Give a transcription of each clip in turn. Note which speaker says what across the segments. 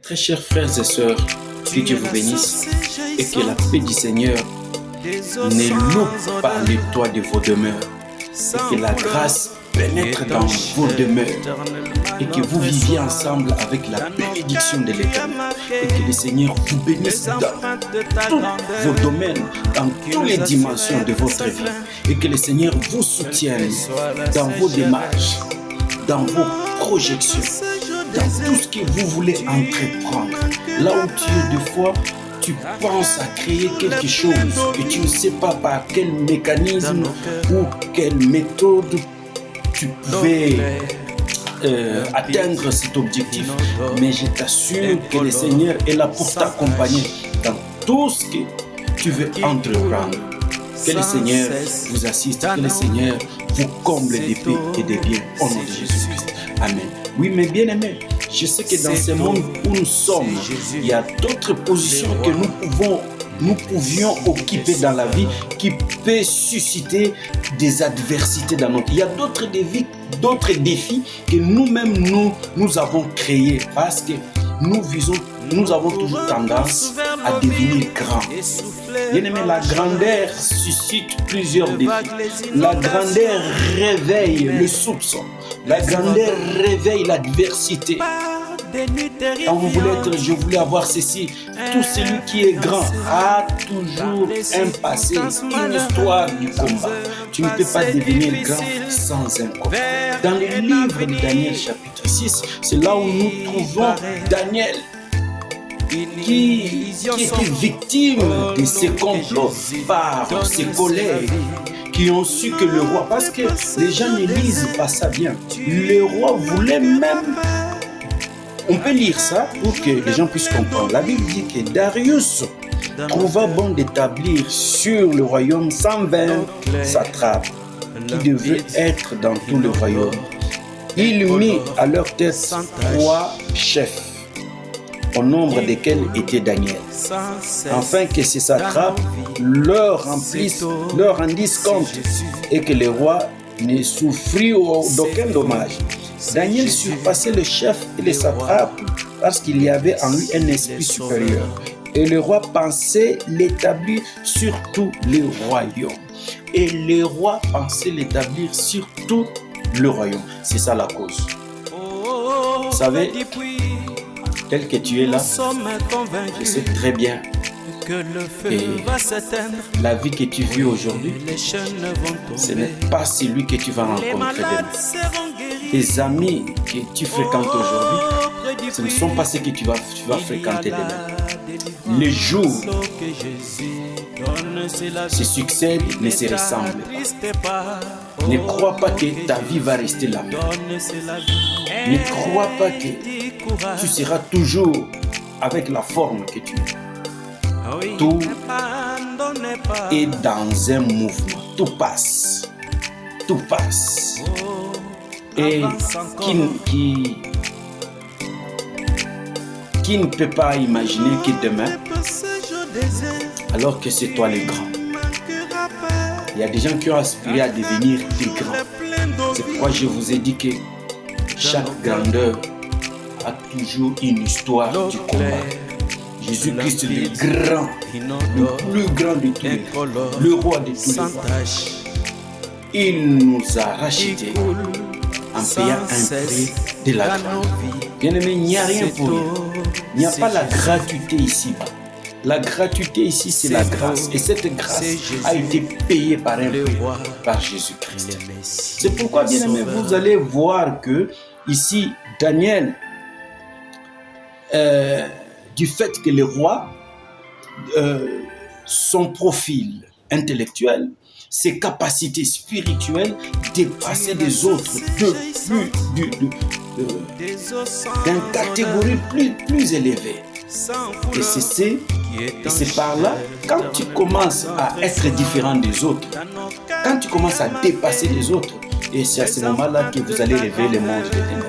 Speaker 1: Très chers frères et sœurs, que Dieu vous bénisse et que la paix du Seigneur ne loupe pas les toits de vos demeures et que la grâce pénètre dans vos demeures et que vous viviez ensemble avec la bénédiction de l'Éternel et que le Seigneur vous bénisse dans tous vos domaines, dans toutes les dimensions de votre vie et que le Seigneur vous soutienne dans vos démarches, dans vos projections, dans tout ce que vous voulez entreprendre. Là où tu es des fois, tu penses à créer quelque chose et tu ne sais pas par quel mécanisme ou quelle méthode tu pouvais atteindre cet objectif. Mais je t'assure que le Seigneur est là pour t'accompagner dans tout ce que tu veux entreprendre. Que le Seigneur vous assiste, que le Seigneur vous comble de paix et de bien au nom de Jésus-Christ. Amen. Oui, mais bien aimé, je sais que dans ce monde où nous sommes, il y a d'autres positions que nous pouvions occuper dans la vie qui peut susciter des adversités dans notre vie. Il y a d'autres défis que nous-mêmes nous avons créés parce que nous avons toujours tendance à devenir grands. Bien aimé, la grandeur suscite plusieurs défis. La grandeur réveille le soupçon. La grandeur réveille l'adversité. Quand vous voulez être, je voulais avoir ceci. Tout celui qui est grand a toujours un passé, une histoire du combat. Tu ne peux pas devenir grand sans un combat. Dans le livre de Daniel chapitre 6, c'est là où nous trouvons Daniel qui était victime de ces complots par ses collègues qui ont su que le roi, parce que les gens ne lisent pas ça bien, le roi voulait même, on peut lire ça pour que les gens puissent comprendre. La Bible dit que Darius trouva bon d'établir sur le royaume 120 satrapes qui devaient être dans tout le royaume. Il mit à leur tête 3 chefs, au nombre desquels était Daniel, afin que ces satrapes leur rendissent compte et que le roi ne souffrit d'aucun dommage. Daniel surpassait le chef et les satrapes parce qu'il y avait en lui un esprit supérieur. Et le roi pensait l'établir sur tout le royaume. Et le roi pensait l'établir sur tout le royaume. C'est ça la cause. Vous savez, tel que tu es là, je sais très bien que la vie que tu vis aujourd'hui, ce n'est pas celui que tu vas rencontrer demain. Tes amis que tu fréquentes aujourd'hui, ce ne sont pas ceux que tu vas fréquenter demain. Les jours se succèdent, mais se ressemblent pas. Ne crois pas que ta vie va rester là. Ne crois pas que tu seras toujours avec la forme que tu es. Tout est dans un mouvement. Tout passe. Tout passe. Et qui ne peut pas imaginer que demain, alors que c'est toi le grand. Il y a des gens qui ont aspiré à devenir des grands. C'est pourquoi je vous ai dit que chaque grandeur a toujours une histoire du combat. Jésus-Christ le grand, le plus grand de tous les rois, le roi de tous les rois. Il nous a rachetés en payant un prix de la grâce. Bien aimé, il n'y a rien pour rien. Il n'y a pas la gratuité ici-bas. La gratuité ici, c'est la grâce. Et cette grâce a été payée par un prix, par Jésus-Christ. C'est pourquoi, bien aimé, vous allez voir que ici, Daniel, du fait que le roi, son profil intellectuel, ses capacités spirituelles dépassaient des autres, d'une catégorie plus élevée. Et c'est par là, quand tu commences à être différent des autres, quand tu commences à dépasser les autres, et c'est à ce moment-là que vous allez réveiller le monde des ténèbres.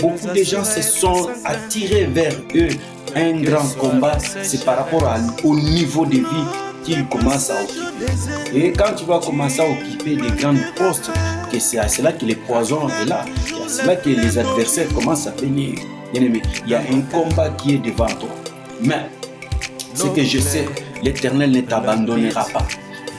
Speaker 1: Beaucoup de gens se sont attirés vers eux. Un grand combat, c'est par rapport au niveau de vie qu'ils commencent à occuper. Et quand tu vas commencer à occuper des grands postes, c'est à cela que le poison est là, c'est à cela que les adversaires commencent à venir. Bien-aimé, il y a un combat qui est devant toi. Mais ce que je sais, l'Éternel ne t'abandonnera pas.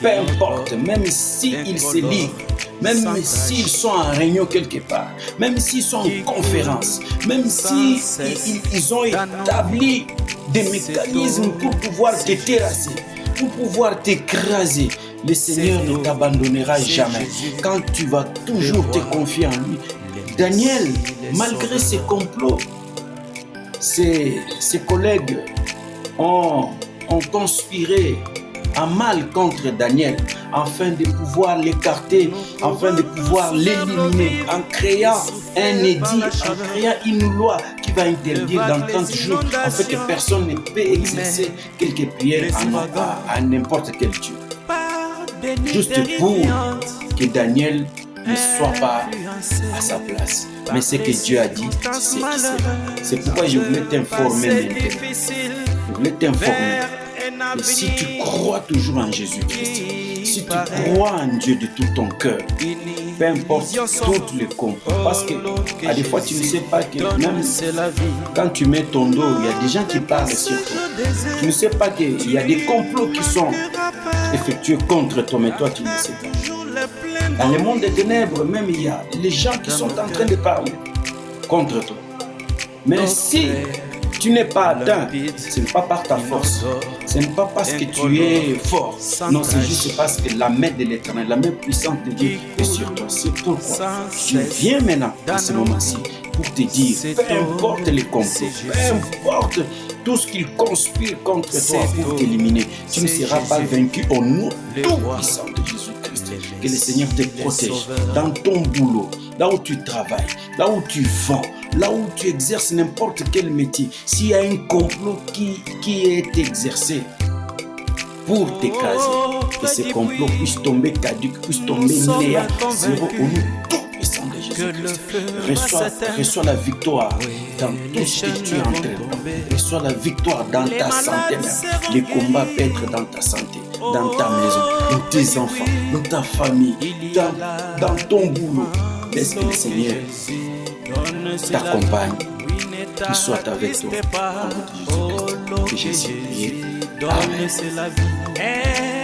Speaker 1: Peu importe, même s'ils se livrent, même s'ils sont en réunion quelque part, même s'ils sont en conférence, même s'ils ont établi des mécanismes pour pouvoir te terrasser, pour pouvoir t'écraser, le Seigneur ne t'abandonnera jamais. Quand tu vas toujours te confier en lui. Daniel, malgré ses complots, ses collègues ont conspiré en mal contre Daniel afin de pouvoir l'écarter, afin de pouvoir l'éliminer en créant un édit, en créant une loi qui va interdire dans 30 jours afin que personne ne peut exercer quelques prières à n'importe quel Dieu. Juste pour que Daniel ne soit pas à sa place. Mais ce que Dieu a dit, c'est ce qui sera. C'est pourquoi je voulais t'informer maintenant. Je voulais t'informer. Et si tu crois toujours en Jésus-Christ, si tu crois en Dieu de tout ton cœur, peu importe toutes les complots, parce que à des fois tu ne sais pas que même quand tu mets ton dos, il y a des gens qui parlent sur toi. Tu ne sais pas qu'il y a des complots qui sont effectués contre toi, mais toi tu ne sais pas. Dans le monde des ténèbres, même il y a les gens qui sont en train de parler contre toi. Mais si tu n'es pas atteint, ce n'est pas par ta force, ce n'est pas parce que tu es fort, non, c'est juste parce que la main de l'Éternel, la main puissante de Dieu est sur toi. C'est pourquoi je viens maintenant à ce moment-ci pour te dire, peu importe les complots, peu importe tout ce qu'ils conspirent contre toi pour t'éliminer, tu ne seras pas vaincu au nom tout puissant de Jésus-Christ. Que le Seigneur te protège dans ton boulot, là où tu travailles, là où tu vends, là où tu exerces n'importe quel métier. S'il y a un complot qui est exercé pour t'écraser, que ce complot puisse tomber caduc, puisse tomber néant, zéro au nom tout puissant de Jésus-Christ. Reçois la victoire dans tout ce que tu es en train de faire. Reçois la victoire dans ta santé même. Le combat peut être dans ta santé, dans ta maison, dans tes enfants, dans ta famille, dans ton boulot. Laisse que le Seigneur t'accompagne, qu'il soit avec toi. Que Jésus prie. Amen.